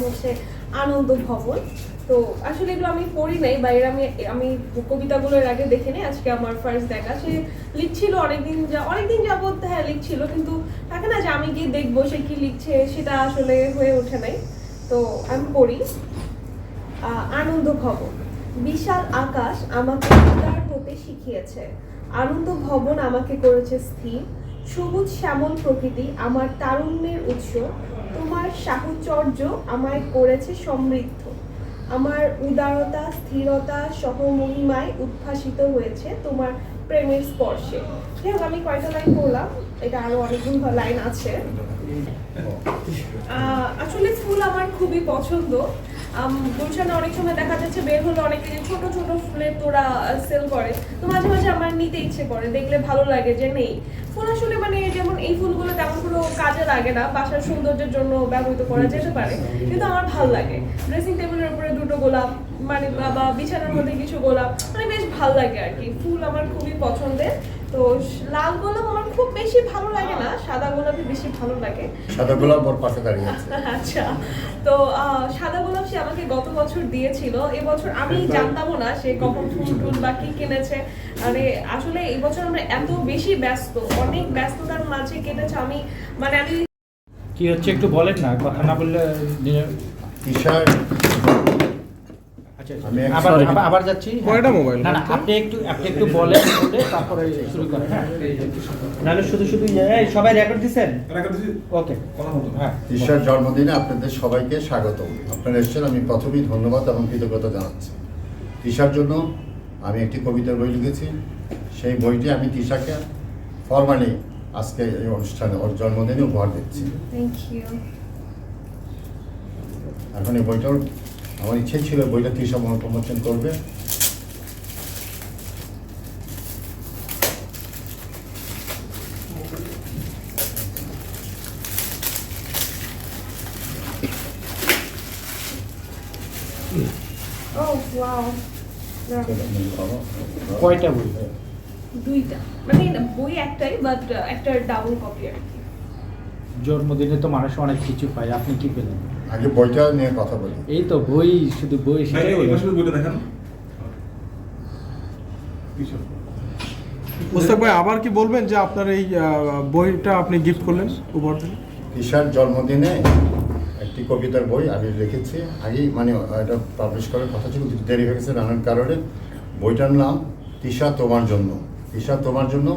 হচ্ছে আনন্দ ভবন। তো আসলে এগুলো আমি পড়ি নাই বা এর আমি কবিতাগুলো এর আগে দেখে নিই, আজকে আমার ফার্স্ট দেখা। সে লিখছিল অনেকদিন যাবত, হ্যাঁ লিখছিল, কিন্তু থাকে না যে আমি গিয়ে দেখবো সে কি লিখছে, সেটা আসলে হয়ে ওঠে নাই। তো আমি পড়ি। আনন্দ ভবন। বিশাল আকাশ আমাকে উদার হতে শিখিয়েছে, আনন্দ ভবন আমাকে করেছে স্থির, সবুজ শ্যামল প্রকৃতি আমার তারুণ্যের উৎস, তোমার সাহচর্য আমায় করেছে সমৃদ্ধ, আমার উদারতা স্থিরতা সহমহিমায় উদ্ভাসিত হয়েছে তোমার প্রেমের স্পর্শে। যাই হোক, আমি কয়টা লাইন পড়লাম, এটা আরো অনেকগুলো লাইন আছে। আসলে ফুল আমার খুবই পছন্দ। গুলশানে অনেক সময় দেখা যাচ্ছে বের হলে অনেকে ছোট ছোট ফুলের তোড়া সেল করে, তো মাঝে মাঝে আমার নিতে ইচ্ছে করে, দেখলে ভালো লাগে যে নেই। ফুল আসলে মানে যেমন এই ফুলগুলো তেমন কোনো কাজে লাগে না, বাসার সৌন্দর্যের জন্য ব্যবহৃত করা যেতে পারে, কিন্তু আমার ভালো লাগে। ড্রেসিং টেবিলের উপরে দুটো গোলাপ, মানে বা বিছানার মধ্যে কিছু গোলাপ, মানে বেশ ভালো লাগে আর কি। ফুল আমার খুবই পছন্দের। তো লাল গোলাপ আমার খুব বেশি ভালো লাগে না, সাদা গোলাপই বেশি ভালো লাগে। সাদা গোলাপ ওর পাশে দাঁড়িয়ে আছে। আচ্ছা, তো সাদা গোলাপ সে আমাকে গত বছর দিয়েছিল, এবছর আমি জানতামও না সে কখন ফুল টুল বা কি কিনেছে। মানে আসলে এই বছর আমরা এত বেশি ব্যস্ত, অনেক ব্যস্ততার মাঝে কেটেছে। আমি কি হচ্ছে একটু বলেন না, কথা না বললে। ঈশার আচ্ছা, আমি আবার যাচ্ছি। কয়টা মোবাইল? না আপনি একটু বলেন, বলে তারপরে শুরু করেন। হ্যাঁ, নাহলে শুধু এই সবাই রেকর্ড দিচ্ছেন। ওকে, হ্যাঁ। ঈশার জন্মদিনে আপনাদের সবাইকে স্বাগত। আপনারা এসেছেন, আমি প্রথমেই ধন্যবাদ এবং কৃতজ্ঞতা জানাচ্ছি। ঈশার জন্য আমি একটি কবিতার বই লিখেছি, সেই বইটি আমি তিশাকে ফরমালি আজকে এই অনুষ্ঠানে ওর জন্মদিনে উপহার দিচ্ছি। Thank you. এখন এই বইটার আমার ইচ্ছে ছিল বইটা তিশা প্রমোশন করবে। Oh wow. কয়টা বই? দুইটা, মানে বই একটাই, বাট একটা ডাবল কপি আর কি। জন্মদিনে তো মানুষ অনেক কিছু পায়, আপনি কি পেলেন? আগে বইটা নিয়ে কথা বলি। এই তো বই, শুধু বই। বইটা দেখান। মুস্তাক ভাই, আবার কি বলবেন যে আপনার এই বইটা আপনি গিফট করলেন, উপহার দিলেন? ঈশার জন্মদিনে একটি কবিতার বই আমি লিখেছি আগেই, মানে এটা পাবলিশ করার কথা ছিল, কিন্তু দেরি হয়ে গেছে নানান কারণে। বইটার নাম তিশা তোমার জন্য। তিশা তোমার জন্য।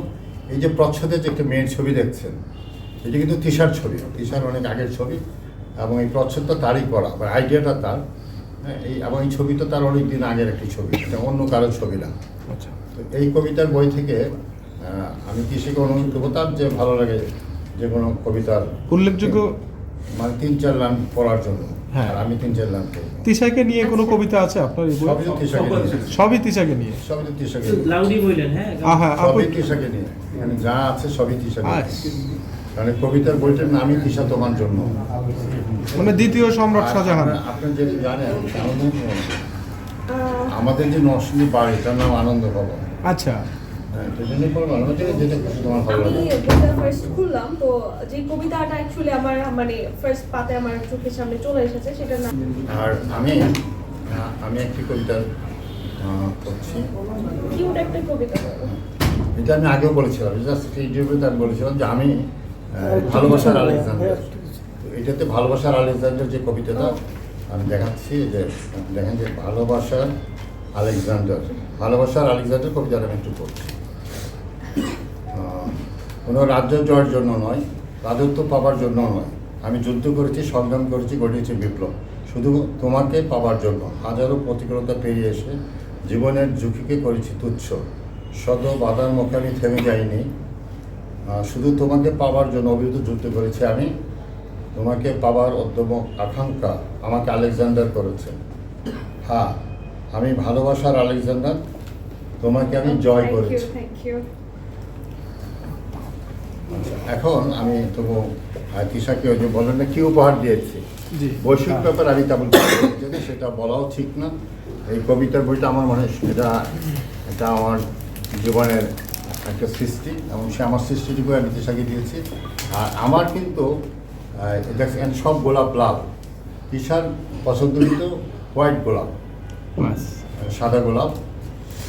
এই যে প্রচ্ছদে যে একটা মেয়ের ছবি দেখছেন, এটা কিন্তু তিশার ছবি, তিশার অনেক আগের ছবি, এবং এই প্রচ্ছদটা তারই করা, বা আইডিয়াটা তার। হ্যাঁ, এবং এই ছবি তো তার অনেক দিন আগের একটি ছবি, এটা অন্য কারোর ছবি না। আচ্ছা, তো এই কবিতার বই থেকে আমি তিশাকে অনুরোধ করবো, তার যে ভালো লাগে যে কোনো কবিতার উল্লেখযোগ্য মানে 3-4 লাইন পড়ার জন্য। হ্যাঁ। আর আমি 3-4 লাইন পড়ব। তিশাকে নিয়ে কোনো কবিতা আছে আপনার এই বইয়ে? সবই তো তিশাকে নিয়ে। সবই তিশাকে নিয়ে। সবই তো তিশাকে নিয়ে। লাউডি বললেন। হ্যাঁ, হ্যাঁ, সবই তিশাকে নিয়ে, মানে যা আছে সবই তিশাকে নিয়ে। মানে কবিতার বইটার নামই তিশা তোমার জন্য। মানে দ্বিতীয় সম্রাট শাহজাহান। আপনি যদি জানেন আমাদের যে নরসিংদী বাড়ি, তার নাম আনন্দ ভবন। আচ্ছা, আমি বইটা ফার্স্ট খুললাম, তো যে কবিতাটা অ্যাকচুয়ালি আমার মানে ফার্স্ট পাতে আমার চোখের সামনে চলে এসেছে, সেটার নাম। আর আমি একটি কবিতা করছি। কিউট একটা কবিতা। এটা আমি আগেও বলেছিলাম, জাস্ট ইউটিউবে আমি বলেছিলাম যে আমি ভালোবাসার আলেকজান্ডার। এটাতে ভালোবাসার আলেকজান্ডার যে কবিতাটা আমি দেখাচ্ছি, যে দেখেন যে ভালোবাসার আলেকজান্ডার। ভালোবাসার আলেকজান্ডার কবিতাটা আমি একটু পড়ছি। কোনো রাজ্য জয়ের জন্য নয়, রাজত্ব পাবার জন্য নয়, আমি যুদ্ধ করেছি, সংগ্রাম করেছি, ঘটিয়েছি বিপ্লব শুধু তোমাকে পাবার জন্য। হাজারো প্রতিকূলতা পেরিয়ে এসে জীবনের ঝুঁকিকে করেছি তুচ্ছ, শত বাধার মুখে আমি থেমে যাইনি, শুধু তোমাকে পাবার জন্য অবিরত যুদ্ধ করেছি আমি। তোমাকে পাবার উদ্যম আকাঙ্ক্ষা আমাকে আলেকজান্ডার করেছে। হ্যাঁ, আমি ভালোবাসার আলেকজান্ডার, তোমাকে আমি জয় করেছি। এখন আমি তবু তিশাকে ওই যে বলেন না কি উপহার দিয়েছি, বৈশ্বিক ব্যাপার আমি তেমন যদি সেটা বলাও ঠিক না। এই কবিতার বইটা আমার মনে হয় এটা আমার জীবনের একটা সৃষ্টি, এবং সে আমার সৃষ্টিটুকু আমি তিশাকে দিয়েছি। আর আমার কিন্তু দেখেন সব গোলাপ লাল, তিশার পছন্দ কিন্তু হোয়াইট গোলাপ, বাস। সাদা গোলাপ,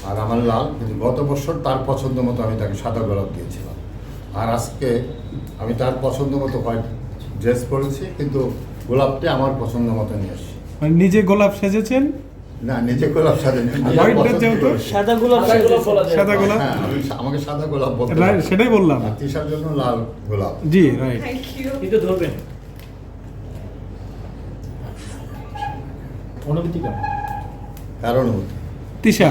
আর আমার লাল। কিন্তু গত বছর তার পছন্দ মতো আমি তাকে সাদা গোলাপ দিয়েছিলাম, আর আজকে আমি তার পছন্দ মতো হোয়াইট ড্রেস পরেছি, কিন্তু গোলাপটা আমার পছন্দ মতো নিয়ে আসছি। মানে নিজে গোলাপ সেজেছেন? না, নিজে গোলাপ সাজে না, আমি হোয়াইটটা পছন্দ যেহেতু করেছি। সাদা গোলাপ বলা যায়। সাদা গোলাপ? হ্যাঁ, আমাকে সাদা গোলাপ বলতে রাইট, পারেন। সেটাই বললাম। আর তিশার জন্য লাল গোলাপ। জি, রাইট। Thank you. কিন্তু ধরবেন অনুভূতি কেমন? কারণ তিশা